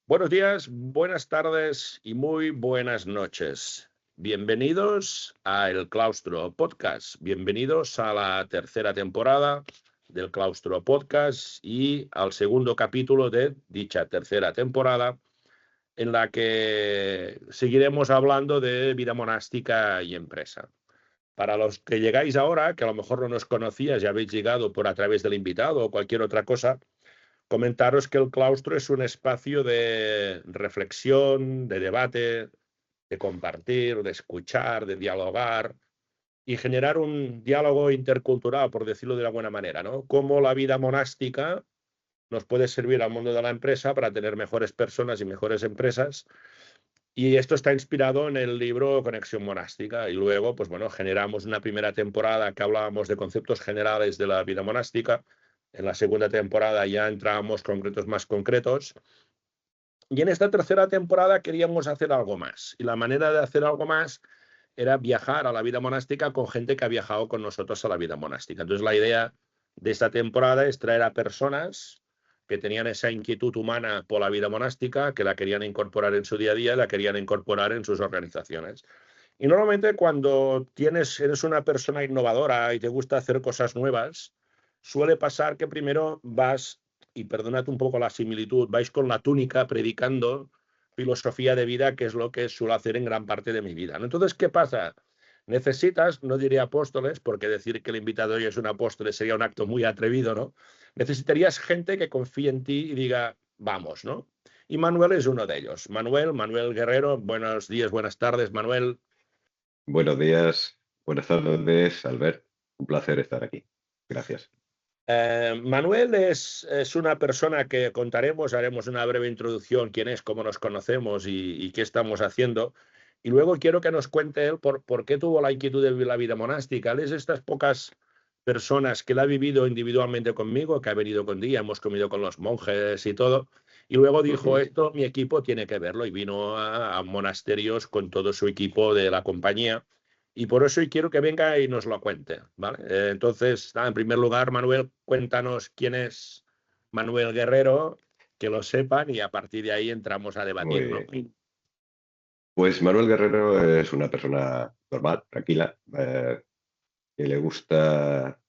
Buenos días, buenas tardes y muy buenas noches. Bienvenidos a El Claustro Podcast. Bienvenidos a la tercera temporada del Claustro Podcast y al segundo capítulo de dicha tercera temporada, en la que seguiremos hablando de vida monástica y empresa. Para los que llegáis ahora, que a lo mejor no nos conocías y habéis llegado por a través del invitado o cualquier otra cosa, comentaros que el claustro es un espacio de reflexión, de debate, de compartir, de escuchar, de dialogar y generar un diálogo intercultural, por decirlo de alguna manera, ¿no? Cómo la vida monástica nos puede servir al mundo de la empresa para tener mejores personas y mejores empresas. Y esto está inspirado en el libro Conexión Monástica. Y luego, pues bueno, generamos una primera temporada que hablábamos de conceptos generales de la vida monástica. En la segunda temporada ya entramos concretos más concretos. Y en esta tercera temporada queríamos hacer algo más. Y la manera de hacer algo más era viajar a la vida monástica con gente que ha viajado con nosotros a la vida monástica. Entonces la idea de esta temporada es traer a personas que tenían esa inquietud humana por la vida monástica, que la querían incorporar en su día a día, la querían incorporar en sus organizaciones. Y normalmente cuando eres una persona innovadora y te gusta hacer cosas nuevas, suele pasar que primero vas, y perdonad un poco la similitud, vais con la túnica predicando filosofía de vida, que es lo que suelo hacer en gran parte de mi vida, ¿no? Entonces, ¿qué pasa? Necesitas, no diré apóstoles, porque decir que el invitado hoy es un apóstol sería un acto muy atrevido, ¿no? Necesitarías gente que confíe en ti y diga, vamos, ¿no? Y Manuel es uno de ellos. Manuel Guerrero, buenos días, buenas tardes, Manuel. Buenos días, buenas tardes, Albert. Un placer estar aquí. Gracias. Manuel es una persona que contaremos, haremos una breve introducción, quién es, cómo nos conocemos y qué estamos haciendo. Y luego quiero que nos cuente él por qué tuvo la inquietud de la vida monástica. Él es de estas pocas personas que la ha vivido individualmente conmigo, que ha venido con día, hemos comido con los monjes y todo. Y luego dijo, Ujú. esto mi equipo tiene que verlo. Y vino a monasterios con todo su equipo de la compañía. Y por eso hoy quiero que venga y nos lo cuente, ¿vale? Entonces, nada, en primer lugar, Manuel, cuéntanos quién es Manuel Guerrero, que lo sepan, y a partir de ahí entramos a Muy debatir, ¿no? bien. Pues Manuel Guerrero es una persona normal, tranquila, que le gusta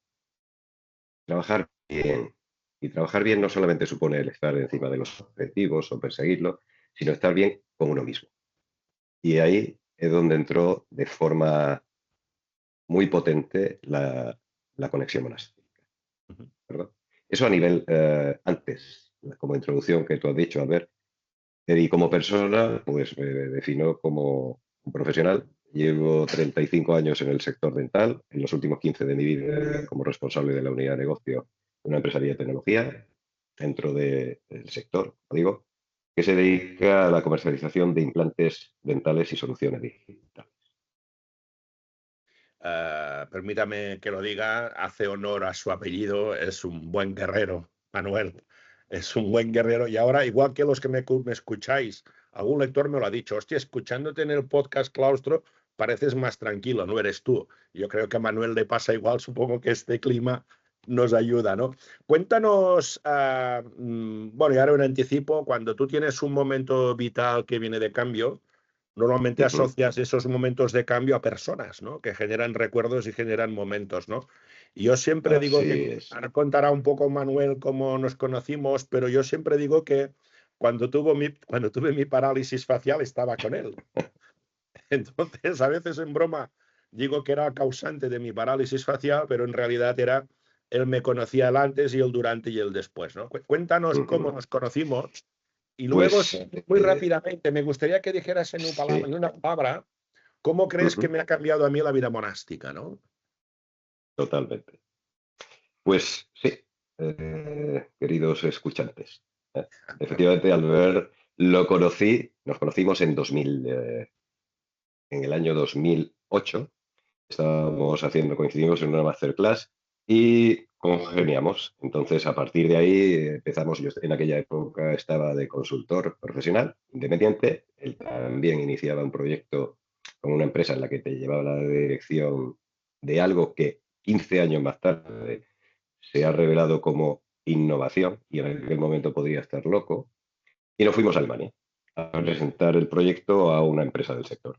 trabajar bien. Y trabajar bien no solamente supone el estar encima de los objetivos o perseguirlos, sino estar bien con uno mismo. Y ahí es donde entró de forma muy potente la conexión monástica, Ujú. ¿verdad? Eso a nivel, antes, como introducción que tú has dicho, Albert. Y como persona, pues me defino como un profesional. Llevo 35 años en el sector dental, en los últimos 15 de mi vida como responsable de la unidad de negocio de una empresa de tecnología dentro del sector, como digo, que se dedica a la comercialización de implantes dentales y soluciones digitales. Permítame que lo diga, hace honor a su apellido, es un buen guerrero, Manuel, es un buen guerrero. Y ahora, igual que los que me escucháis, algún lector me lo ha dicho, hostia, escuchándote en el podcast Claustro, pareces más tranquilo, no eres tú. Yo creo que a Manuel le pasa igual, supongo que este clima nos ayuda, ¿no? Cuéntanos, bueno, y ahora un anticipo, cuando tú tienes un momento vital que viene de cambio, normalmente Ujú. asocias esos momentos de cambio a personas, ¿no? Que generan recuerdos y generan momentos, ¿no? Y yo siempre digo Así que, es. ahora contará un poco Manuel cómo nos conocimos, pero yo siempre digo que cuando tuve mi parálisis facial estaba con él. Entonces, a veces en broma digo que era causante de mi parálisis facial, pero en realidad era, él me conocía el antes y el durante y el después, ¿no? Cuéntanos cómo Ujú. nos conocimos y luego, Pues sí, muy rápidamente, me gustaría que dijeras sí. en una palabra, ¿cómo crees que Ujú. me ha cambiado a mí la vida monástica, no? Totalmente. Pues sí, queridos escuchantes. Efectivamente, Albert nos conocimos en 2000, en el año 2008. Coincidimos en una masterclass y congeniamos. Entonces, a partir de ahí empezamos. Yo en aquella época estaba de consultor profesional, independiente. Él también iniciaba un proyecto con una empresa en la que te llevaba la dirección de algo que 15 años más tarde se ha revelado como innovación y en aquel momento podría estar loco. y nos fuimos a Alemania a presentar el proyecto a una empresa del sector.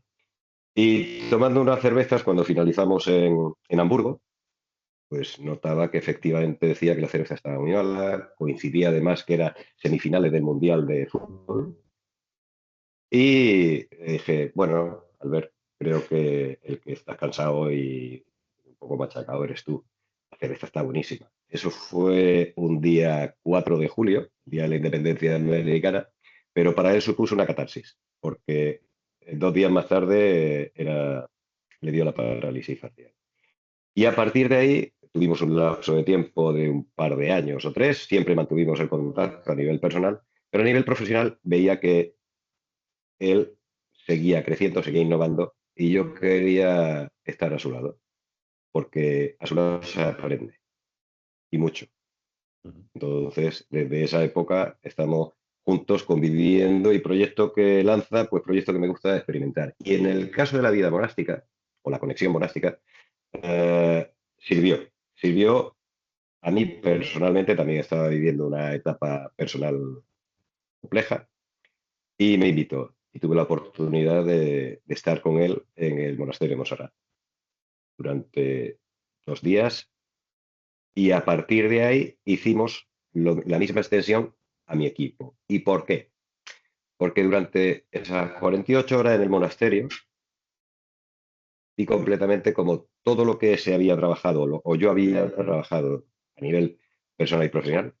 Y tomando unas cervezas, cuando finalizamos en Hamburgo, pues notaba que efectivamente decía que la cerveza estaba muy mala, coincidía además que era semifinales del Mundial de Fútbol. Y dije, bueno, Albert, creo que el que estás cansado y un poco machacado eres tú. La cerveza está buenísima. Eso fue un día 4 de julio, día de la independencia americana, pero para él supuso una catarsis, porque 2 días más tarde le dio la parálisis facial. Y a partir de ahí tuvimos un lapso de tiempo de un par de años o 3, siempre mantuvimos el contacto a nivel personal, pero a nivel profesional veía que él seguía creciendo, seguía innovando y yo quería estar a su lado, porque a su lado se aprende y mucho. Entonces, desde esa época estamos juntos conviviendo y proyecto que lanza, pues proyecto que me gusta experimentar. Y en el caso de la vida monástica, o la conexión monástica, sirvió. A mí personalmente también estaba viviendo una etapa personal compleja y me invitó y tuve la oportunidad de estar con él en el monasterio de Montserrat durante 2 días y a partir de ahí hicimos la misma extensión a mi equipo. ¿Y por qué? Porque durante esas 48 horas en el monasterio vi completamente como todo lo que se había trabajado o yo había trabajado a nivel personal y profesional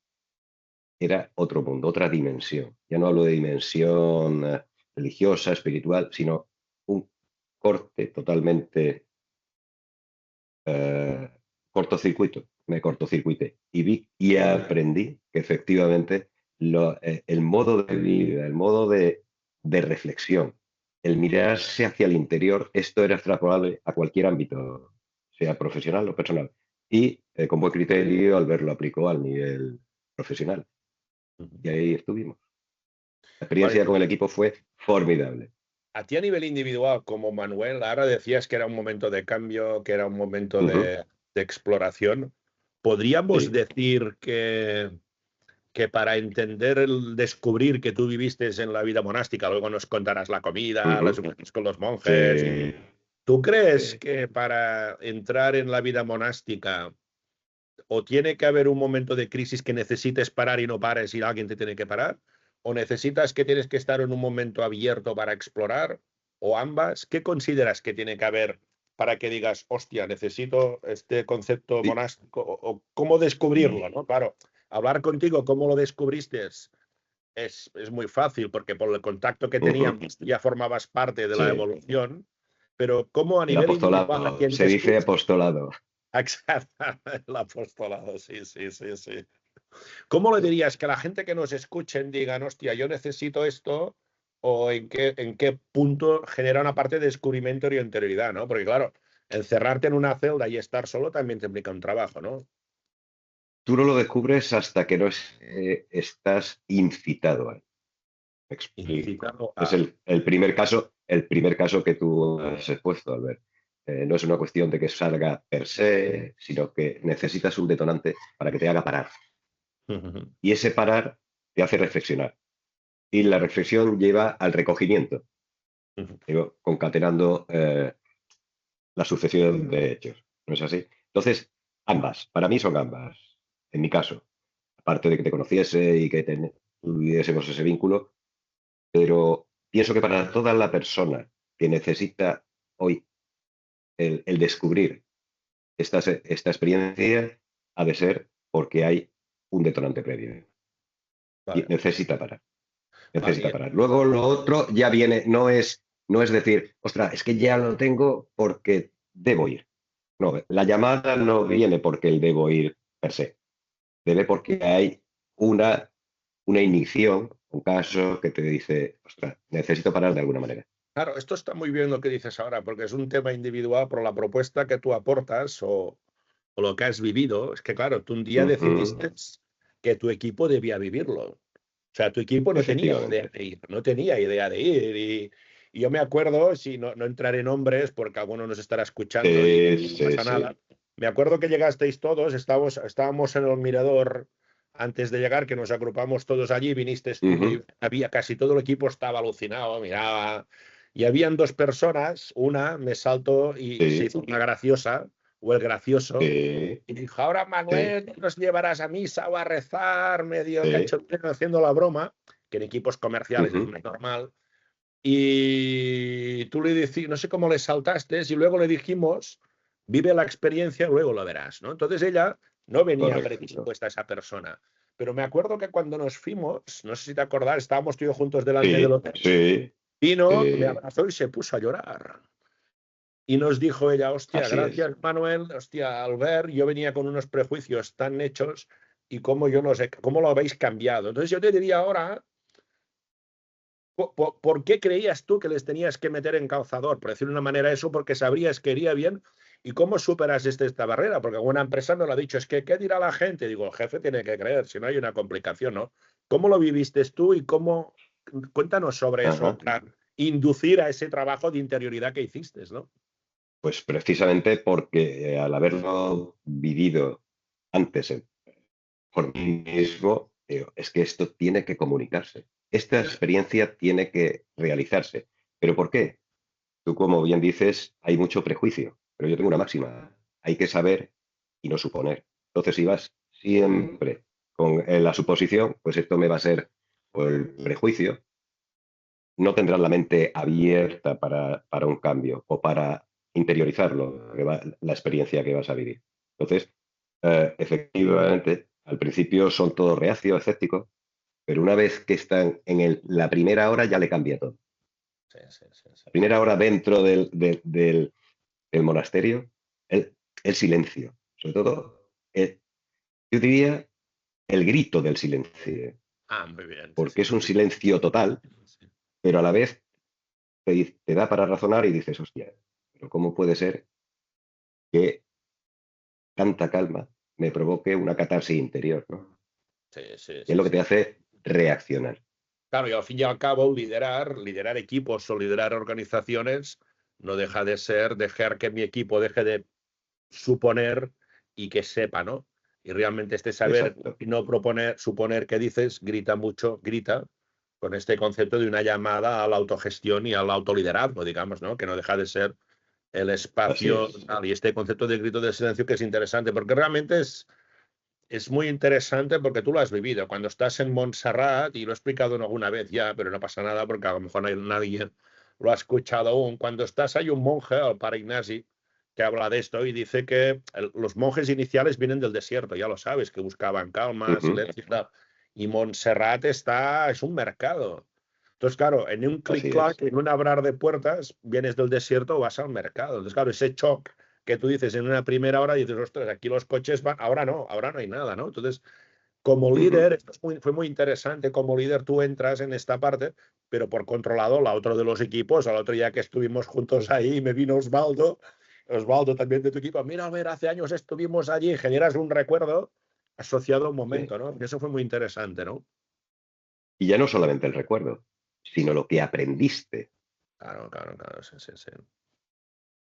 era otro mundo, otra dimensión. Ya no hablo de dimensión religiosa, espiritual, sino un corte totalmente eh, cortocircuito. Me cortocircuité y vi y aprendí que efectivamente el modo de vida, el modo de reflexión, el mirarse hacia el interior, esto era extrapolable a cualquier ámbito, sea profesional o personal. Y con buen criterio, al verlo aplicó al nivel profesional. Y ahí estuvimos. La Vale, experiencia con el equipo fue formidable. a ti a nivel individual, como Manuel, ahora decías que era un momento de cambio, que era un momento Ujú. de exploración. ¿Podríamos Sí. decir que para entender el descubrir que tú viviste en la vida monástica, luego nos contarás la comida, las Ujú. reuniones con los monjes, Sí. ¿tú crees Sí. que para entrar en la vida monástica o tiene que haber un momento de crisis que necesites parar y no pares y alguien te tiene que parar? ¿O necesitas que tienes que estar en un momento abierto para explorar? ¿O ambas? ¿Qué consideras que tiene que haber para que digas, hostia, necesito este concepto Sí. monástico? ¿O cómo descubrirlo, ¿no? Claro, hablar contigo, ¿cómo lo descubriste? Es muy fácil porque por el contacto que Ujú. teníamos ya formabas parte de la Sí. evolución, pero ¿cómo a El nivel individual a apostolado. quien Se te dice escucha? apostolado. Exactamente, el apostolado, sí, sí, sí, sí. ¿Cómo le dirías que la gente que nos escuchen digan, hostia, yo necesito esto? ¿O en qué punto genera una parte de descubrimiento y interioridad, ¿no? Porque claro, encerrarte en una celda y estar solo también te implica un trabajo, ¿no? Tú no lo descubres hasta que no estás incitado a él. Me explico. Incitado Es a... el primer caso que tú has expuesto, Albert. No es una cuestión de que salga per se, sino que necesitas un detonante para que te haga parar. Y ese parar te hace reflexionar. Y la reflexión lleva al recogimiento, digo, concatenando la sucesión de hechos. ¿No es así? Entonces, ambas, para mí son ambas. En mi caso, aparte de que te conociese y que tuviésemos ese vínculo, pero pienso que para toda la persona que necesita hoy el descubrir esta experiencia, ha de ser porque hay un detonante previo. Y Vale, necesita parar, vale. necesita parar. Luego lo otro ya viene, no es decir, ostras, es que ya lo tengo porque debo ir. No, la llamada no viene porque el debo ir per se, debe porque hay una inición, un caso que te dice, ostras, necesito parar de alguna manera. Claro, esto está muy bien lo que dices ahora, porque es un tema individual, por la propuesta que tú aportas o lo que has vivido. Es que, claro, tú un día Ujú. decidiste que tu equipo debía vivirlo. O sea, tu equipo no tenía idea Efectivamente. de ir, no tenía idea de ir. Y yo me acuerdo, si no entraré en nombres, porque alguno nos estará escuchando y Sí, no sí, pasa sí. nada. Me acuerdo que llegasteis todos, estábamos en el mirador antes de llegar, que nos agrupamos todos allí, viniste tú y había casi todo el equipo estaba alucinado, miraba. Y habían dos personas, una me saltó y se hizo una graciosa, o el gracioso, y dijo, ahora Manuel, nos llevarás a misa o a rezar, medio cachondeo haciendo la broma, que en equipos comerciales es muy normal. Y tú le dijiste, no sé cómo le saltaste, y luego le dijimos, vive la experiencia, luego lo verás, ¿no? Entonces ella no venía predispuesta a esa persona. Pero me acuerdo que cuando nos fuimos, no sé si te acordás, estábamos tú y yo juntos delante del hotel, vino, me abrazó y se puso a llorar. Y nos dijo ella, hostia, gracias Manuel, hostia, Albert, yo venía con unos prejuicios tan hechos y cómo yo no sé, cómo lo habéis cambiado. Entonces yo te diría ahora, ¿por qué creías tú que les tenías que meter en calzador? Por decir de una manera eso, porque sabrías que iría bien. ¿Y cómo superas esta barrera? Porque alguna empresa me lo ha dicho, es que ¿qué dirá la gente? Digo, el jefe tiene que creer, si no hay una complicación, ¿no? ¿Cómo lo viviste tú y cómo? Cuéntanos sobre eso, para inducir a ese trabajo de interioridad que hiciste, ¿no? Pues precisamente porque al haberlo vivido antes por mí mismo, es que esto tiene que comunicarse. Esta experiencia tiene que realizarse. ¿Pero por qué? Tú, como bien dices, hay mucho prejuicio, pero yo tengo una máxima. Hay que saber y no suponer. Entonces, si vas siempre con la suposición, pues esto me va a ser o el prejuicio, no tendrás la mente abierta para un cambio o para interiorizarlo, la experiencia que vas a vivir. Entonces, efectivamente, al principio son todos reacios, escépticos, pero una vez que están en la primera hora ya le cambia todo. Sí. La primera hora dentro del monasterio, el silencio, sobre todo, yo diría el grito del silencio, Muy bien. porque es un silencio total, pero a la vez te da para razonar y dices, hostia, pero ¿cómo puede ser que tanta calma me provoque una catarsis interior, ¿no? Sí. Es lo que te hace reaccionar. Claro, y al fin y al cabo, liderar equipos o liderar organizaciones no deja de ser dejar que mi equipo deje de suponer y que sepa, ¿no? Y realmente este saber Exacto. y no suponer que dices, grita con este concepto de una llamada a la autogestión y al autoliderazgo, digamos, ¿no? Que no deja de ser el espacio y este concepto de grito de silencio que es interesante, porque realmente es muy interesante porque tú lo has vivido. Cuando estás en Montserrat, y lo he explicado alguna vez ya, pero no pasa nada porque a lo mejor nadie lo ha escuchado aún. Cuando estás, hay un monje, el Padre Ignasi, que habla de esto y dice que los monjes iniciales vienen del desierto, ya lo sabes, que buscaban calma, silencio y tal. Y Montserrat es un mercado. Entonces, claro, en un clic-clac, en un abrir de puertas, vienes del desierto o vas al mercado. Entonces, claro, ese shock que tú dices en una primera hora, dices, ostras, aquí los coches van, ahora no hay nada, ¿no? Entonces, como líder, esto fue muy interesante, como líder tú entras en esta parte, pero por controlado, la otra de los equipos, al otro día que estuvimos juntos ahí, me vino Osvaldo también de tu equipo, mira, a ver, hace años estuvimos allí, generas un recuerdo asociado a un momento, ¿no? Y eso fue muy interesante, ¿no? Y ya no solamente el recuerdo, sino lo que aprendiste. Claro, sí.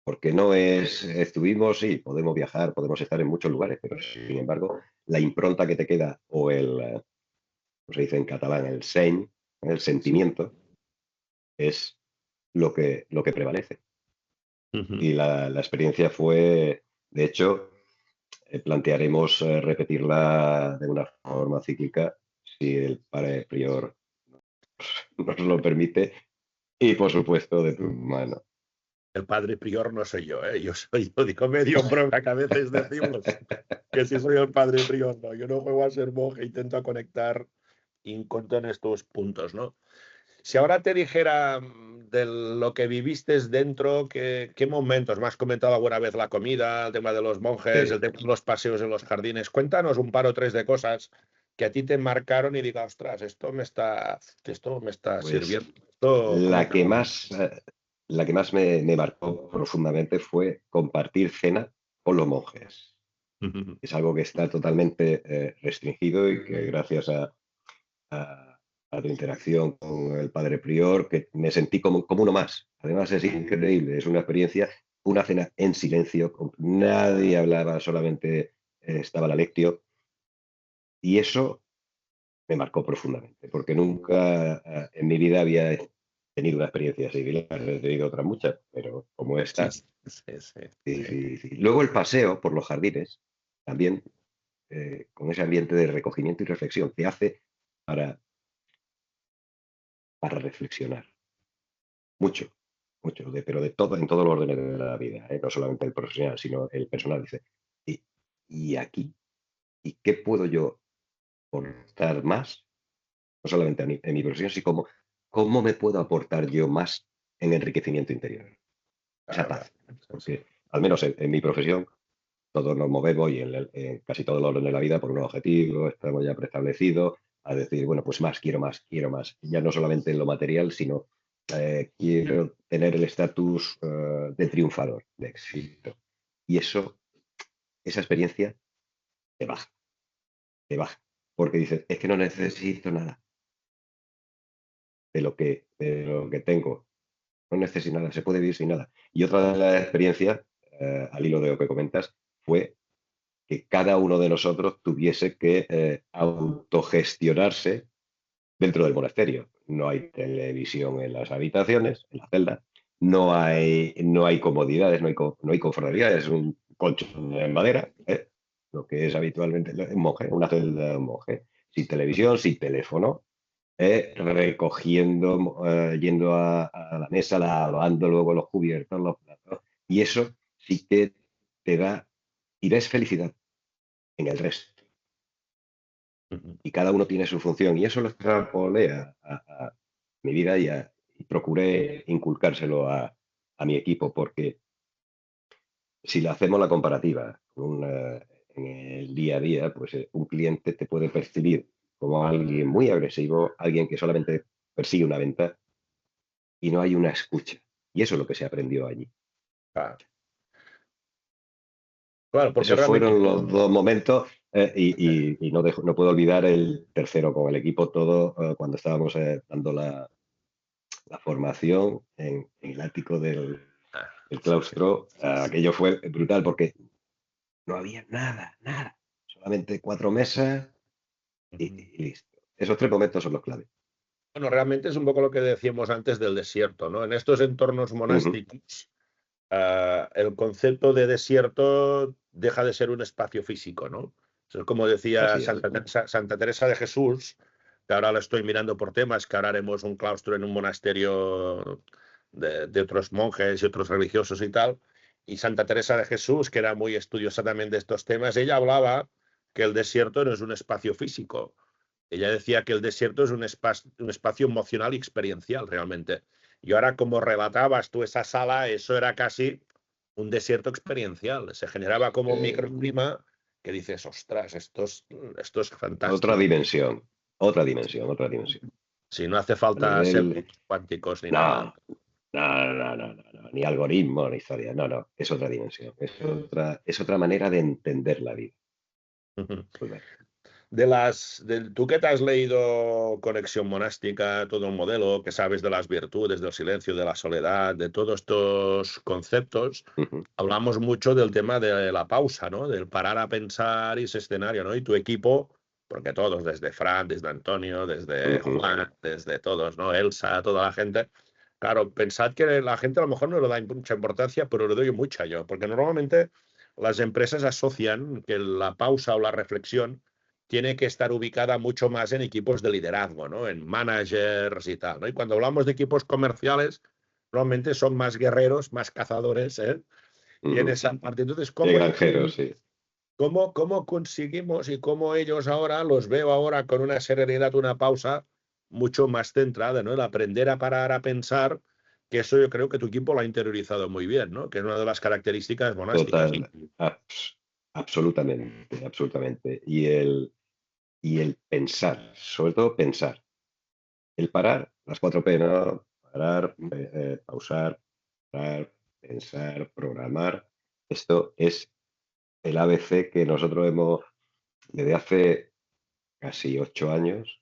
Porque no estuvimos, sí, podemos viajar, podemos estar en muchos lugares, pero sin embargo, la impronta que te queda o como se dice en catalán, el seny, el sentimiento, es lo que prevalece. Y la experiencia fue, de hecho, plantearemos repetirla de una forma cíclica, si el padre prior nos lo permite, y por supuesto de tu mano. El padre prior no soy yo, ¿eh? Yo digo medio en broma que a veces decimos que si soy el padre prior, no. Yo no juego a ser monje, intento a conectar y encontrar estos puntos, ¿no? Si ahora te dijera de lo que viviste dentro, ¿qué momentos? Me has comentado alguna vez la comida, el tema de los monjes, el tema de los paseos en los jardines. Cuéntanos un par o tres de cosas que a ti te marcaron y digas, ostras, esto me está Pues sirviendo. Esto, la que más, me marcó profundamente fue compartir cena con los monjes. Es algo que está totalmente restringido y que gracias a tu interacción con el padre prior, que me sentí como uno más. Además es increíble, es una experiencia, una cena en silencio, nadie hablaba, solamente estaba la lectio. Y eso me marcó profundamente, porque nunca en mi vida había tenido una experiencia similar. He tenido otras muchas, pero como Sí, esta, sí, sí, sí, sí, sí. sí, sí. Luego el paseo por los jardines, también con ese ambiente de recogimiento y reflexión, te hace para, para reflexionar mucho, mucho, pero de todo, en todos los órdenes de la vida, no solamente el profesional, sino el personal. Dice, y, y aquí, ¿y qué puedo yo aportar más? No solamente en mi profesión, sino cómo me puedo aportar yo más en enriquecimiento interior, esa Claro, paz. claro. Sí, sí. Porque al menos en mi profesión, todos nos movemos y en casi todos los órdenes de la vida por un objetivo, estamos ya preestablecidos a decir, bueno, pues más, quiero más, quiero más. Ya no solamente en lo material, sino quiero tener el estatus de triunfador, de éxito. Y eso, esa experiencia te baja, te baja. Porque dices, es que no necesito nada de lo que tengo. No necesito nada, se puede vivir sin nada. Y otra de las experiencias, al hilo de lo que comentas, fue que cada uno de nosotros tuviese que autogestionarse dentro del monasterio. No hay televisión en las habitaciones, en la celda, no hay comodidades, no hay confraderías, es un colchón en madera, lo que es habitualmente un monje, una celda de un monje, sin televisión, sin teléfono, recogiendo, yendo a la mesa, lavando luego los cubiertos, los platos, y eso sí que te da, y ves felicidad en el resto. Ujú. Y cada uno tiene su función. Y eso lo extrapolé a mi vida y procuré inculcárselo a mi equipo, porque si le hacemos la comparativa en el día a día, pues un cliente te puede percibir como alguien muy agresivo, alguien que solamente persigue una venta y no hay una escucha. Y eso es lo que se aprendió allí. Claro, claro, porque Esos realmente, fueron los dos momentos y no puedo olvidar el tercero con el equipo todo cuando estábamos dando la formación en el ático del sí, sí. claustro. Aquello fue brutal porque no había nada, nada. Solamente 4 mesas Ujú. y listo. Esos 3 momentos son los claves. Bueno, realmente es un poco lo que decíamos antes del desierto, ¿no? En estos entornos Ujú. monásticos, el concepto de desierto deja de ser un espacio físico, ¿no? Es como decía Así es. Santa Teresa de Jesús, que ahora lo estoy mirando por temas, que ahora haremos un claustro en un monasterio de otros monjes y otros religiosos y tal. Y Santa Teresa de Jesús, que era muy estudiosa también de estos temas, ella hablaba que el desierto no es un espacio físico. Ella decía que el desierto es un espacio emocional y experiencial realmente. Y ahora, como relatabas tú esa sala, eso era casi un desierto experiencial. Se generaba como un Eh, microclima que dices, ostras, esto es otra fantástico. dimensión, otra dimensión, otra dimensión. Si no hace A falta ser nivel... cuánticos ni nada. No, no, no, no, no, no, ni algoritmo, ni historia. No, no, es otra dimensión. Es otra manera de entender la vida. Tú que te has leído Conexión Monástica, todo un modelo, que sabes de las virtudes, del silencio, de la soledad, de todos estos conceptos, Ujú, hablamos mucho del tema de la pausa, ¿no? Del parar a pensar y ese escenario, ¿no? Y tu equipo, porque todos, desde Fran, desde Antonio, desde ujú. Juan, desde todos, ¿no? Elsa, toda la gente. Claro, pensad que la gente a lo mejor no le da mucha importancia, pero le doy mucha yo, porque normalmente las empresas asocian que la pausa o la reflexión tiene que estar ubicada mucho más en equipos de liderazgo, ¿no? En managers y tal, ¿no? Y cuando hablamos de equipos comerciales, normalmente son más guerreros, más cazadores, ¿eh? Y en Ujú. esa parte, entonces, De granjeros, sí. ¿cómo conseguimos y cómo ellos ahora, los veo ahora con una serenidad, una pausa mucho más centrada, ¿no? El aprender a parar a pensar, que eso yo creo que tu equipo lo ha interiorizado muy bien, ¿no? Que es una de las características monásticas. Total, absolutamente, absolutamente. Y el pensar, sobre todo pensar. El parar, las 4P, ¿no? Parar, pausar, parar, pensar, programar. Esto es el ABC que nosotros desde hace casi 8 años,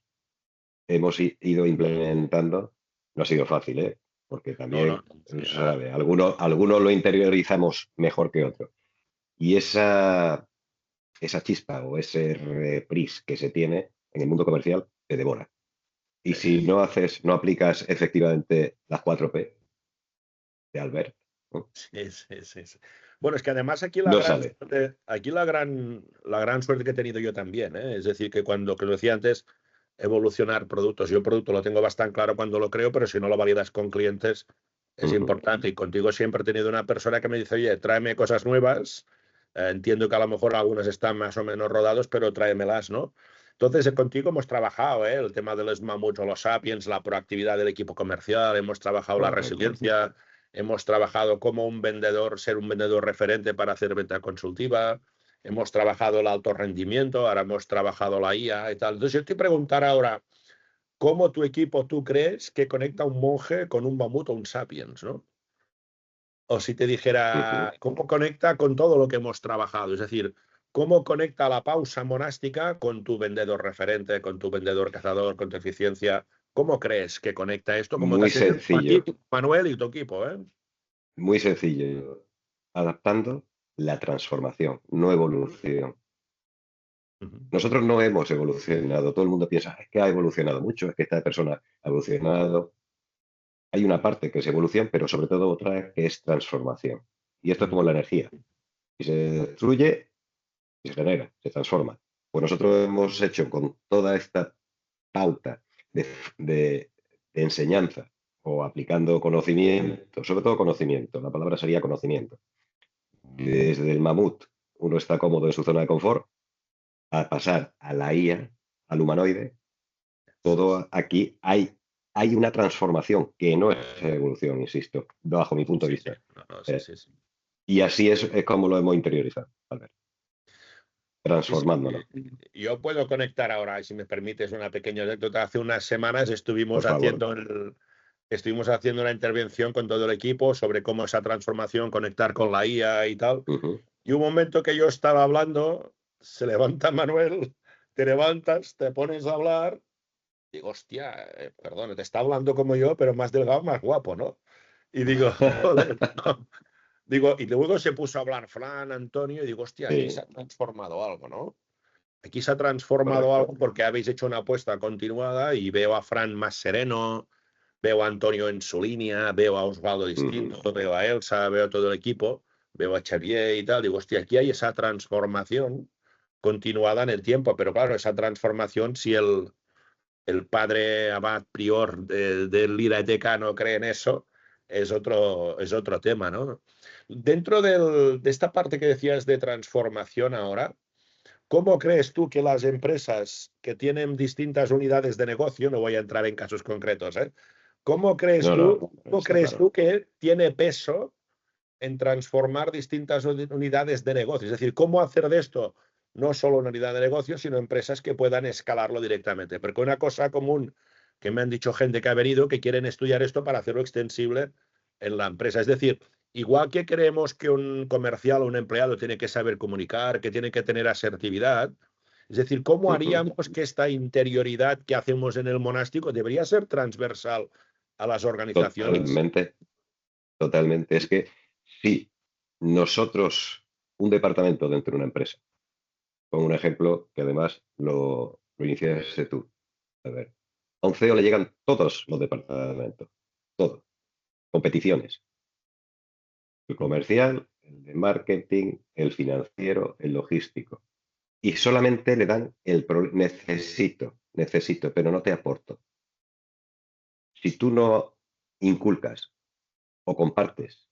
hemos ido implementando. No ha sido fácil, ¿eh? Porque No, no, también, sí, ¿sabe? Algunos lo interiorizamos mejor que otros. Y esa chispa o ese reprise que se tiene en el mundo comercial te devora. Y si no aplicas efectivamente las 4P de Albert, ¿no? Sí, sí, sí, sí. Bueno, es que además No sale. aquí la gran suerte que he tenido yo también, ¿eh? Es decir, que cuando, que lo decía antes, evolucionar productos. Yo el producto lo tengo bastante claro cuando lo creo, pero si no lo validas con clientes es importante. Y contigo siempre he tenido una persona que me dice, oye, tráeme cosas nuevas. Entiendo que a lo mejor algunas están más o menos rodados, pero tráemelas, ¿no? Entonces, contigo hemos trabajado, ¿eh? El tema de los mamuts o los sapiens, la proactividad del equipo comercial, hemos trabajado la Correcto. resiliencia. Hemos trabajado como un vendedor, ser un vendedor referente para hacer venta consultiva. Hemos trabajado el alto rendimiento, ahora hemos trabajado la IA y tal. Entonces, yo te preguntar ahora, ¿cómo tu equipo tú crees que conecta un monje con un mamut o un sapiens, ¿no? O si te dijera, ¿cómo conecta con todo lo que hemos trabajado? Es decir, ¿cómo conecta la pausa monástica con tu vendedor referente, con tu vendedor cazador, con tu eficiencia? ¿Cómo crees que conecta esto? ¿Cómo te Muy has hecho aquí, sencillo, Manuel y tu equipo, eh? muy sencillo. Adaptando la transformación, no evolución. Ujú. Nosotros no hemos evolucionado. Todo el mundo piensa, es que ha evolucionado mucho, es que esta persona ha evolucionado. Hay una parte que es evolución, pero sobre todo otra que es transformación. Y esto es como la energía. Si se destruye, se genera, se transforma. Pues nosotros hemos hecho con toda esta pauta de enseñanza o aplicando conocimiento, sobre todo conocimiento, la palabra sería conocimiento. Desde el mamut, uno está cómodo en su zona de confort, a pasar a la IA, al humanoide, todo aquí hay una transformación que no es evolución, insisto, bajo mi punto de Sí, sí, vista. no, no, sí, Eh, sí, sí. y así es como lo hemos interiorizado, Albert, Sí, sí. transformándonos, Yo puedo conectar ahora, si me permites, una pequeña anécdota. Hace unas semanas por favor. estuvimos haciendo una intervención con todo el equipo sobre cómo esa transformación, conectar con la IA y tal. Ujú. Y un momento que yo estaba hablando, se levanta Manuel, te levantas, te pones a hablar. Digo, hostia, perdón, te está hablando como yo, pero más delgado, más guapo, ¿no? Y digo, joder, no. Digo, y luego se puso a hablar Fran, Antonio, y digo, hostia, aquí se Sí, ha transformado algo, ¿no? Aquí se ha transformado correcto. algo porque habéis hecho una apuesta continuada y veo a Fran más sereno, veo a Antonio en su línea, veo a Osvaldo Ujú. distinto, veo a Elsa, veo a todo el equipo, veo a Xavier y tal. Digo, hostia, aquí hay esa transformación continuada en el tiempo, pero claro, esa transformación, si el padre abad prior del Lira ETK no cree en eso, es otro tema, ¿no? Dentro de esta parte que decías de transformación ahora, ¿cómo crees tú que las empresas que tienen distintas unidades de negocio, no voy a entrar en casos concretos, ¿eh? No, no, Cómo está crees claro. tú que tiene peso en transformar distintas unidades de negocio? Es decir, ¿cómo hacer de esto no solo una unidad de negocio, sino empresas que puedan escalarlo directamente? Porque una cosa común que me han dicho gente que ha venido, que quieren estudiar esto para hacerlo extensible en la empresa. Es decir, igual que creemos que un comercial o un empleado tiene que saber comunicar, que tiene que tener asertividad, es decir, ¿cómo Ujú. haríamos que esta interioridad que hacemos en el monástico debería ser transversal a las organizaciones? Totalmente, totalmente. Es que si nosotros, un departamento dentro de una empresa, pongo un ejemplo que además lo iniciaste tú. A ver, a un CEO le llegan todos los departamentos, todo, competiciones. El comercial, el de marketing, el financiero, el logístico. Y solamente le dan necesito, pero no te aporto. Si tú no inculcas o compartes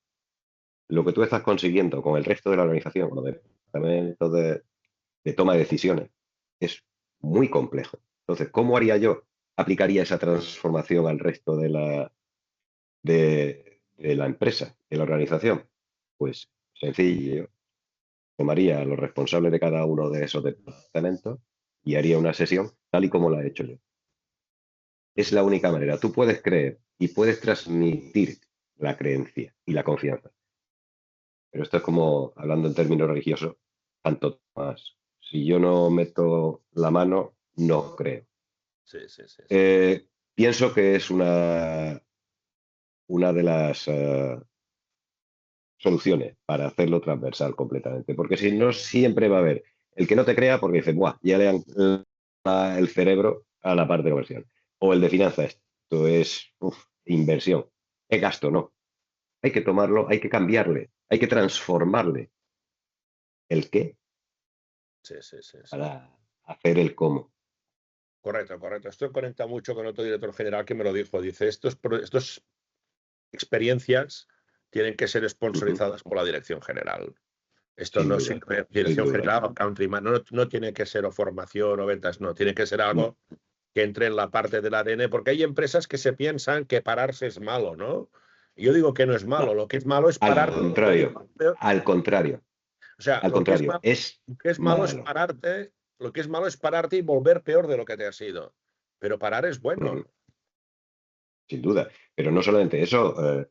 lo que tú estás consiguiendo con el resto de la organización, con los departamentos de toma de decisiones, es muy complejo. Entonces, ¿cómo haría yo? Aplicaría esa transformación al resto de la empresa, de la organización. Pues sencillo, tomaría a los responsables de cada uno de esos departamentos y haría una sesión tal y como la he hecho yo. Es la única manera. Tú puedes creer y puedes transmitir la creencia y la confianza. Pero esto es como, hablando en términos religiosos, tanto más. Si yo no meto la mano, no creo. Sí, sí, sí, sí. Pienso que es una de las soluciones para hacerlo transversal completamente. Porque si no, siempre va a haber el que no te crea porque dice, buah, ya le han el cerebro a la parte comercial. O el de finanzas, esto es inversión. Es gasto, no. Hay que tomarlo, hay que cambiarle, hay que transformarle el qué Sí, sí, sí, sí. para hacer el cómo. Correcto, correcto. Esto conecta mucho con otro director general que me lo dijo. Dice, estos experiencias tienen que ser sponsorizadas por la dirección general. Esto Sin no duda, sirve, sin dirección duda. general o countryman, no tiene que ser o formación o ventas, no, tiene que ser algo que entre en la parte del ADN, porque hay empresas que se piensan que pararse es malo, ¿no? Y yo digo que no es malo, No, lo que es malo es al pararte. contrario, al contrario, O sea, al contrario, es lo que es malo es malo. pararte, lo que es malo es pararte y volver peor de lo que te has ido. Pero parar es bueno. Sin duda. Pero no solamente eso, a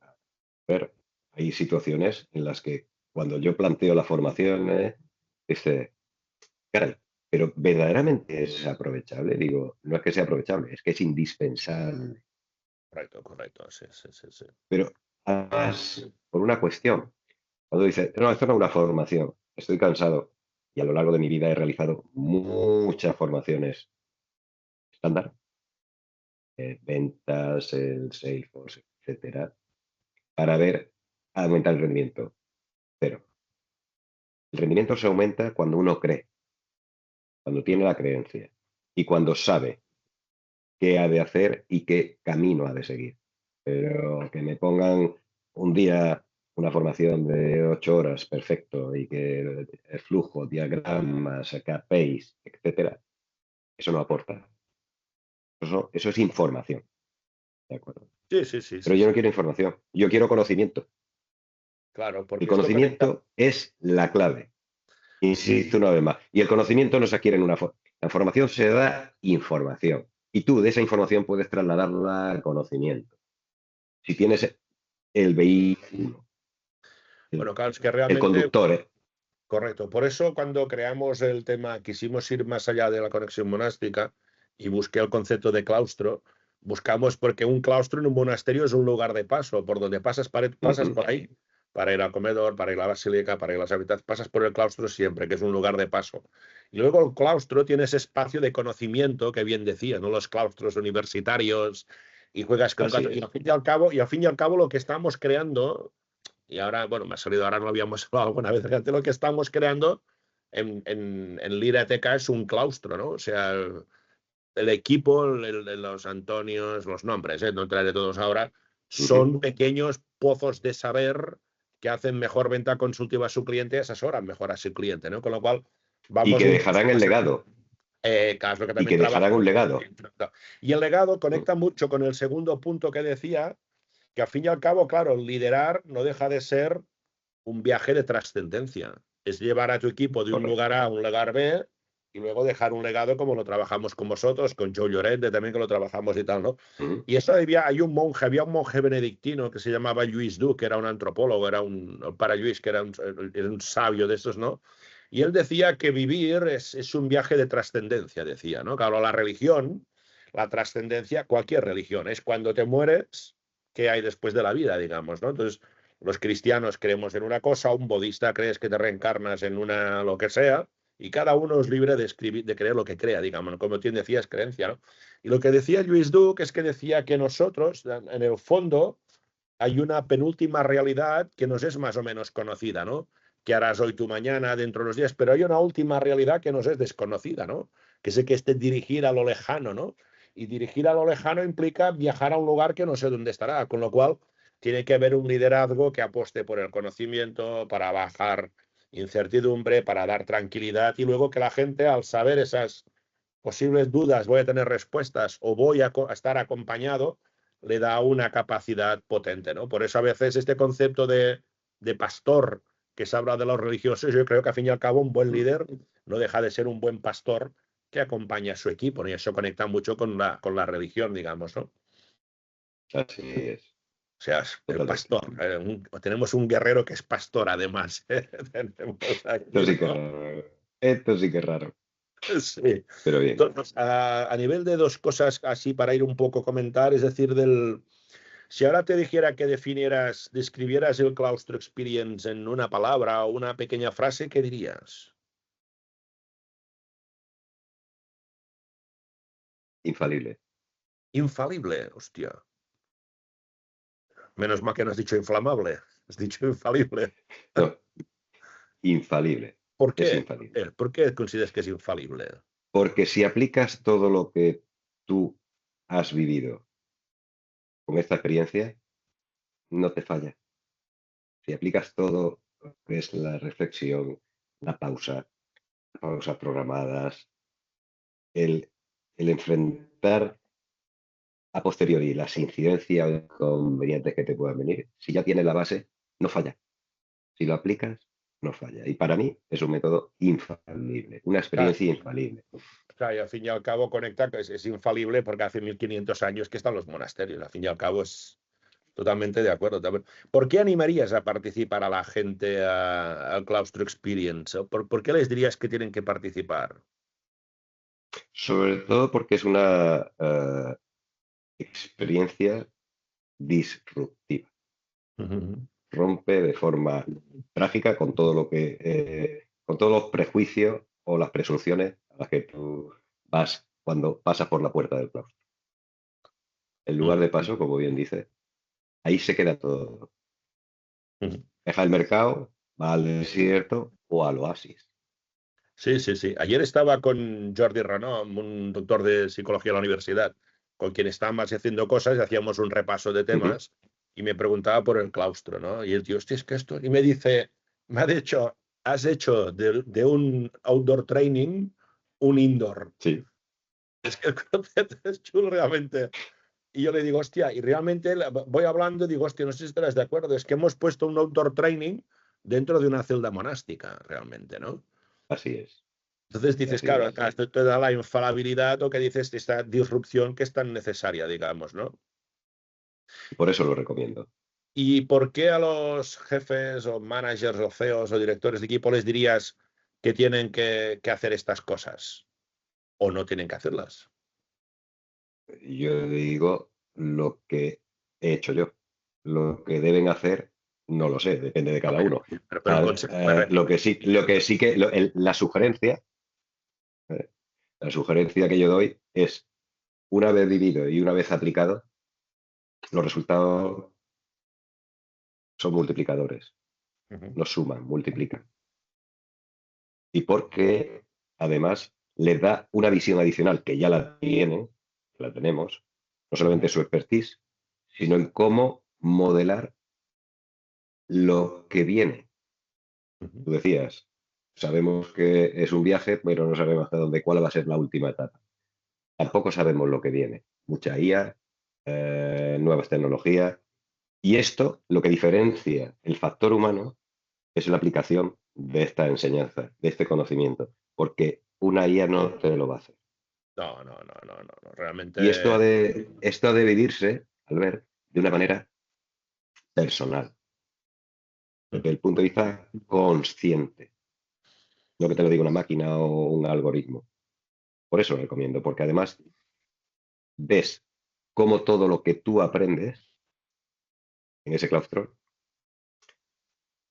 ver, hay situaciones en las que cuando yo planteo la formación, dice, caray, pero verdaderamente es aprovechable. Digo, no es que sea aprovechable, es que es indispensable. Correcto, correcto, sí, sí, sí, sí. Pero además, por una cuestión, cuando dice, no, esto no es una formación, estoy cansado y a lo largo de mi vida he realizado muchas formaciones estándar, ventas, el Salesforce, etcétera, para ver aumentar el rendimiento. Pero el rendimiento se aumenta cuando uno cree, cuando tiene la creencia y cuando sabe qué ha de hacer y qué camino ha de seguir. Pero que me pongan un día una formación de 8 horas, perfecto, y que el flujo, diagramas, KPIs, etcétera, eso no aporta. Eso es información, ¿de acuerdo? Sí, sí, sí, Pero sí, yo no sí. quiero información, yo quiero conocimiento. Claro, El porque esto conecta. conocimiento es la clave. Insisto una vez más. Y el conocimiento no se adquiere en una forma. La formación se da información. Y tú de esa información puedes trasladarla al conocimiento. Si tienes el vehículo, Bueno, claro, es que el realmente. conductor, Correcto. Por eso cuando creamos el tema, quisimos ir más allá de la conexión monástica y busqué el concepto de claustro. Buscamos porque un claustro en un monasterio es un lugar de paso, por donde pasas por ahí, para ir al comedor, para ir a la basílica, para ir a las habitaciones, pasas por el claustro siempre, que es un lugar de paso. Y luego el claustro tiene ese espacio de conocimiento que bien decía, ¿no? Los claustros universitarios y juegas con así cuatro. Y es. al fin y al cabo lo que estamos creando y ahora, bueno, me ha salido, ahora no habíamos hablado alguna vez, fíjate lo que estamos creando en Lirateca es un claustro, ¿no? O sea, el equipo, los Antonios, los nombres, no entraré todos ahora, son pequeños pozos de saber que hacen mejor venta consultiva a su cliente, asesoran mejor a su cliente, ¿no? Con lo cual, Y vamos que un paso dejarán el más allá. legado. Claro, es lo que Y también que dejarán un trabajamos. legado. Y el legado conecta mucho con el segundo punto que decía, que al fin y al cabo, claro, liderar no deja de ser un viaje de trascendencia. Es llevar a tu equipo de un Correcto. lugar A a un lugar B y luego dejar un legado como lo trabajamos con vosotros, con Joe Llorente también que lo trabajamos y tal, ¿no? Y eso había un monje benedictino que se llamaba Lluís Du, que era un antropólogo, para Lluís, que era un sabio de estos, ¿no? Y él decía que vivir es un viaje de trascendencia, decía, ¿no? Claro, la religión, la trascendencia, cualquier religión, es cuando te mueres, ¿qué hay después de la vida, digamos, ¿no? Entonces, los cristianos creemos en una cosa, un budista crees que te reencarnas en una lo que sea, y cada uno es libre de escribir, de creer lo que crea, digamos, como tú decías, creencia, ¿no? Y lo que decía Lluís Duc es que decía que nosotros, en el fondo, hay una penúltima realidad que nos es más o menos conocida, ¿no? Que harás hoy, tú, mañana, dentro de los días, pero hay una última realidad que nos es desconocida, ¿no? Que sé que es dirigir a lo lejano, ¿no? Y dirigir a lo lejano implica viajar a un lugar que no sé dónde estará, con lo cual tiene que haber un liderazgo que aposte por el conocimiento, para bajar incertidumbre, para dar tranquilidad y luego que la gente, al saber esas posibles dudas, voy a tener respuestas o voy a estar acompañado, le da una capacidad potente, ¿no? Por eso a veces este concepto de pastor que se habla de los religiosos, yo creo que al fin y al cabo un buen líder no deja de ser un buen pastor que acompaña a su equipo, ¿no? Y eso conecta mucho con la religión, digamos, ¿no? Así es. O sea, el Totalmente. pastor. Tenemos un guerrero que es pastor, además. Tenemos Esto aquí, sí que es ¿no? raro. Esto sí que es raro. Sí. Pero bien. Entonces, a nivel de dos cosas así para ir un poco a comentar, es decir, si ahora te dijera que describieras el Claustro Experience en una palabra o una pequeña frase, ¿qué dirías? infalible. Infalible, hostia. Menos mal que no has dicho inflamable, has dicho infalible. No, infalible. ¿Por Es qué? infalible. ¿Por qué consideras que es infalible? Porque si aplicas todo lo que tú has vivido con esta experiencia, no te falla. Si aplicas todo lo que es la reflexión, la pausa, pausas programadas, el, el enfrentar a posteriori las incidencias o inconvenientes que te puedan venir, si ya tienes la base, no falla. Si lo aplicas, no falla. Y para mí es un método infalible, una Claro, experiencia infalible. claro, y al fin y al cabo conecta que es infalible porque hace 1500 años que están los monasterios. Al fin y al cabo es totalmente de acuerdo. ¿Por qué animarías a participar a la gente al Claustro Experience? ¿Por qué les dirías que tienen que participar? Sobre todo porque es una experiencia disruptiva. Ujú. Rompe de forma trágica con todo lo que, con todos los prejuicios o las presunciones a las que tú vas cuando pasas por la puerta del claustro. El lugar de paso, como bien dice, ahí se queda todo. Ujú. Deja el mercado, va al desierto o al oasis. Sí, sí, sí. Ayer estaba con Jordi Renom, un doctor de psicología de la universidad, con quien estábamos haciendo cosas y hacíamos un repaso de Ujú. temas y me preguntaba por el claustro, ¿no? Y el tío, hostia, es que esto... Y me dice, me ha dicho, has hecho de un outdoor training un indoor. Sí, Es que el concepto es chulo realmente. Y yo le digo, hostia, y realmente voy hablando y digo, hostia, no sé si estarás de acuerdo, es que hemos puesto un outdoor training dentro de una celda monástica, realmente, ¿no? así es, Entonces dices, así es. claro, esto te da la infalibilidad o que dices esta disrupción que es tan necesaria, digamos, ¿no? Por eso lo recomiendo. ¿Y por qué a los jefes o managers o CEOs o directores de equipo les dirías que tienen que hacer estas cosas o no tienen que hacerlas? Yo digo lo que he hecho yo. Lo que deben hacer, no lo sé, depende de cada Hombre, uno. pero el consejo me Lo que sí que, eh, la sugerencia que yo doy es, una vez vivido y una vez aplicado, los resultados son multiplicadores, Ujú, no suman, multiplican. Y porque además les da una visión adicional que ya la tienen, que la tenemos, no solamente ujú, su expertise, sino en cómo modelar lo que viene. ujú. Tú decías, sabemos que es un viaje, pero no sabemos hasta dónde, cuál va a ser la última etapa. Tampoco sabemos lo que viene. Mucha IA, nuevas tecnologías. Y esto, lo que diferencia el factor humano es la aplicación de esta enseñanza, de este conocimiento, porque una IA no te lo va a hacer. No, no, no, no, no, no, Y esto realmente. ha de vivirse, Albert, de una manera personal, desde Ujú. el punto de vista consciente, no que te lo diga una máquina o un algoritmo. Por eso lo recomiendo, porque además ves cómo todo lo que tú aprendes en ese claustro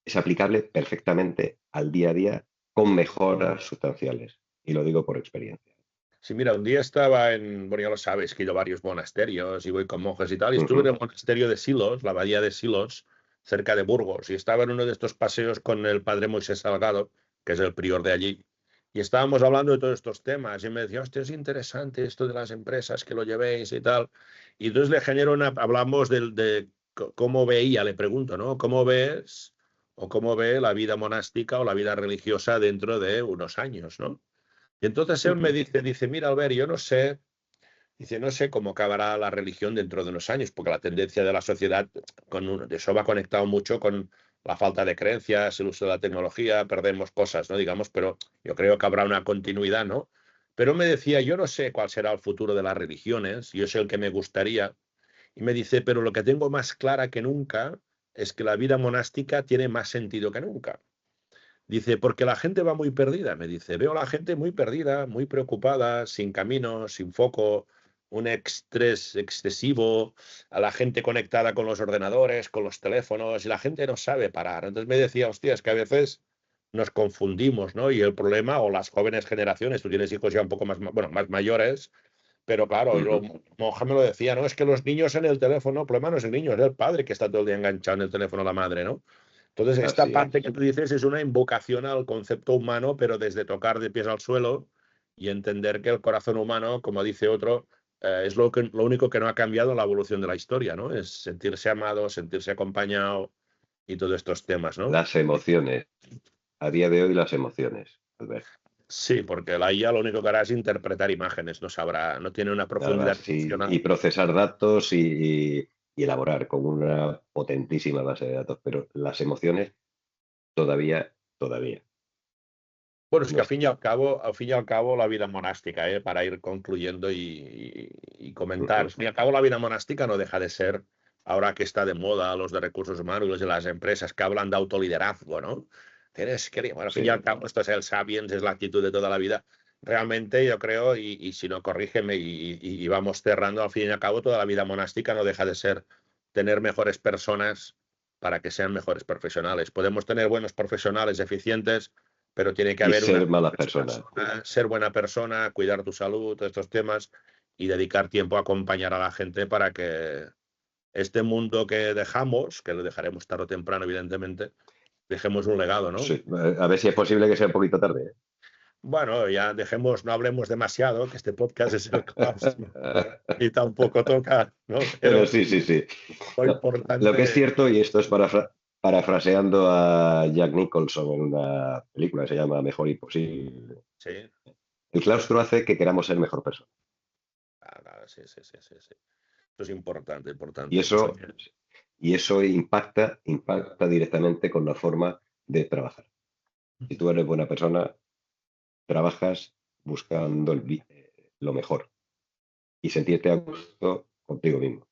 es aplicable perfectamente al día a día con mejoras sustanciales. Y lo digo por experiencia. Sí, mira, un día estaba bueno, ya lo sabes, que he ido a varios monasterios y voy con monjes y tal, y estuve en Ujú. el monasterio de Silos, la abadía de Silos, cerca de Burgos, y estaba en uno de estos paseos con el padre Moisés Salgado, que es el prior de allí, y estábamos hablando de todos estos temas, y me decía, hostia, es interesante esto de las empresas, que lo llevéis y tal, y entonces le genero hablamos cómo veía, le pregunto, ¿no? ¿Cómo ves o cómo ve la vida monástica o la vida religiosa dentro de unos años, ¿no? Y entonces él me Ujú. dice, mira, Albert, yo no sé, dice, no sé cómo acabará la religión dentro de unos años, porque la tendencia de la sociedad, eso va conectado mucho con la falta de creencias, el uso de la tecnología, perdemos cosas, ¿no? Digamos, pero yo creo que habrá una continuidad, ¿no? Pero me decía, yo no sé cuál será el futuro de las religiones, yo sé el que me gustaría, y me dice, pero lo que tengo más clara que nunca es que la vida monástica tiene más sentido que nunca. Dice, porque la gente va muy perdida, me dice, veo a la gente muy perdida, muy preocupada, sin camino, sin foco, un estrés excesivo, a la gente conectada con los ordenadores, con los teléfonos, y la gente no sabe parar. Entonces me decía, hostia, es que a veces nos confundimos, ¿no? Y el problema, o las jóvenes generaciones, tú tienes hijos ya un poco más, bueno, más mayores, Pero claro, Ujú. monja me lo decía, ¿no? Es que los niños en el teléfono, el problema no es el niño, es el padre que está todo el día enganchado en el teléfono a la madre, ¿no? Entonces, esta Así parte es. que tú dices es una invocación al concepto humano, pero desde tocar de pies al suelo y entender que el corazón humano, como dice otro, es lo único que no ha cambiado en la evolución de la historia, ¿no? Es sentirse amado, sentirse acompañado y todos estos temas, ¿no? Las emociones. A día de hoy, las emociones, Albert. Sí, porque la IA lo único que hará es interpretar imágenes, no sabrá, no tiene una Nada profundidad más. Y emocional. procesar datos y elaborar con una potentísima base de datos. Pero las emociones todavía Bueno, es no que están. al fin y al cabo, la vida monástica, para ir concluyendo y comentar, al Ujú. fin y al cabo, la vida monástica no deja de ser, ahora que está de moda los de recursos humanos y los de las empresas que hablan de autoliderazgo, ¿no? Tienes que, bueno, al fin y Sí. al cabo, esto es el sapiens, es la actitud de toda la vida. Realmente yo creo, y si no, corrígeme y vamos cerrando, al fin y al cabo, toda la vida monástica no deja de ser tener mejores personas para que sean mejores profesionales. Podemos tener buenos profesionales eficientes, pero tiene que Y haber una ser malas personas. persona, ser buena persona, cuidar tu salud, todos estos temas y dedicar tiempo a acompañar a la gente para que este mundo que dejamos, que lo dejaremos tarde o temprano, evidentemente, dejemos un legado, ¿no? Sí. A ver si es posible que sea un poquito tarde, ¿eh? Bueno, ya dejemos, no hablemos demasiado, que este podcast es el claustro y tampoco toca, ¿no? Pero Pero sí, sí, sí. lo No, lo que es importante, cierto, y esto es parafraseando a Jack Nicholson en una película que se llama Mejor Imposible, sí, el claustro hace que queramos ser mejor persona. sí, sí, sí, sí, sí. Esto es importante, Y importante. Pues, eso, oye, y eso impacta directamente con la forma de trabajar. Si tú eres buena persona, trabajas buscando lo mejor y sentirte a gusto contigo mismo.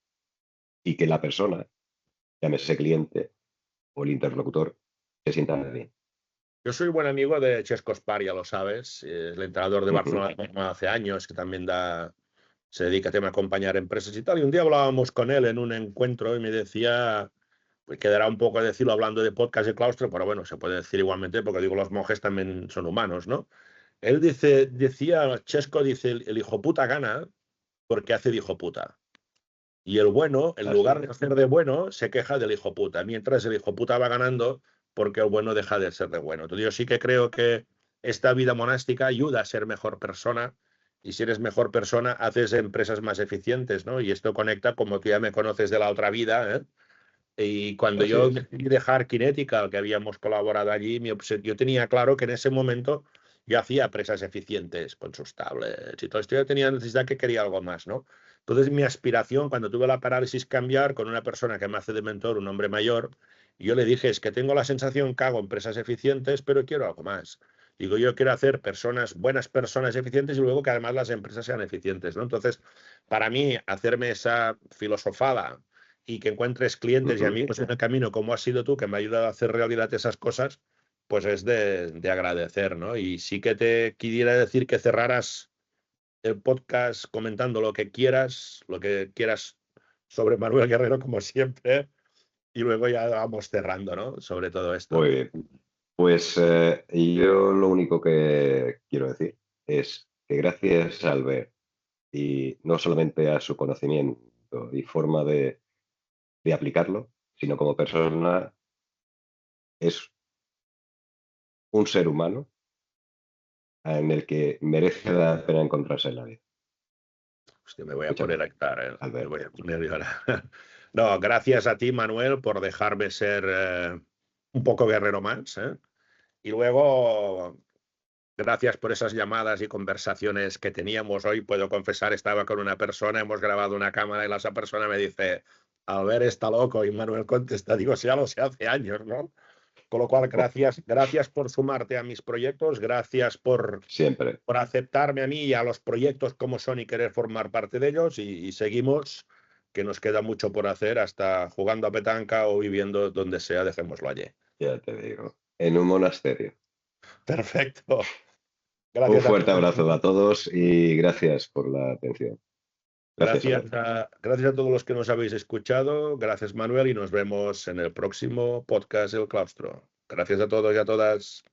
Y que la persona, llámese cliente o el interlocutor, se sienta bien. yo soy buen amigo de Chesco Spar, ya lo sabes, es el entrenador de Ujú. Barcelona hace años, que también se dedica a tema a acompañar empresas y tal. Y un día hablábamos con él en un encuentro y me decía, pues quedará un poco decirlo hablando de podcast de claustro, pero bueno, se puede decir igualmente porque digo, los monjes también son humanos, ¿no? Él decía, Chesco dice, el hijo puta gana porque hace de hijo puta. Y el bueno, en Así lugar es. de hacer de bueno, se queja del hijo puta, mientras el hijo puta va ganando porque el bueno deja de ser de bueno. Entonces yo sí que creo que esta vida monástica ayuda a ser mejor persona y si eres mejor persona haces empresas más eficientes, ¿no? Y esto conecta como tú ya me conoces de la otra vida, ¿eh? Y cuando Así yo es. decidí dejar Kinetica, que habíamos colaborado allí, yo tenía claro que en ese momento yo hacía empresas eficientes con sus tablets y todo esto. Yo tenía necesidad que quería algo más, ¿no? Entonces mi aspiración, cuando tuve la parálisis cambiar con una persona que me hace de mentor, un hombre mayor, yo le dije, es que tengo la sensación que hago empresas eficientes, pero quiero algo más. Digo, yo quiero hacer personas, buenas personas eficientes y luego que además las empresas sean eficientes, ¿no? Entonces, para mí, hacerme esa filosofada y que encuentres clientes y Ujú. amigos en el camino, como has sido tú, que me ha ayudado a hacer realidad esas cosas, pues es de agradecer, ¿no? Y sí que te quisiera decir que cerraras el podcast comentando lo que quieras sobre Manuel Guerrero, como siempre, y luego ya vamos cerrando, ¿no? Sobre todo esto. Muy bien. Pues yo lo único que quiero decir es que gracias a Albert y no solamente a su conocimiento y forma de aplicarlo, sino como persona, es un ser humano en el que merece la pena encontrarse en la vida. Hostia, me voy a Muchas poner a gracias, actuar, me Albert. voy a poner yo ahora. No, gracias a ti, Manuel, por dejarme ser un poco guerrero más, ¿eh? Y luego, gracias por esas llamadas y conversaciones que teníamos hoy. Puedo confesar, estaba con una persona, hemos grabado una cámara y esa persona me dice, Albert está loco. Y Manuel contesta, digo, sí, ya lo sé hace años, ¿no? Con lo cual, gracias por sumarte a mis proyectos, gracias Siempre. por aceptarme a mí y a los proyectos como son y querer formar parte de ellos y seguimos, que nos queda mucho por hacer hasta jugando a petanca o viviendo donde sea, dejémoslo allí. Ya te digo. En un monasterio. Perfecto. Un Gracias a fuerte todos. abrazo a todos y gracias por la atención. Gracias, Albert. Gracias a todos los que nos habéis escuchado. Gracias, Manuel, y nos vemos en el próximo podcast del Claustro. Gracias a todos y a todas.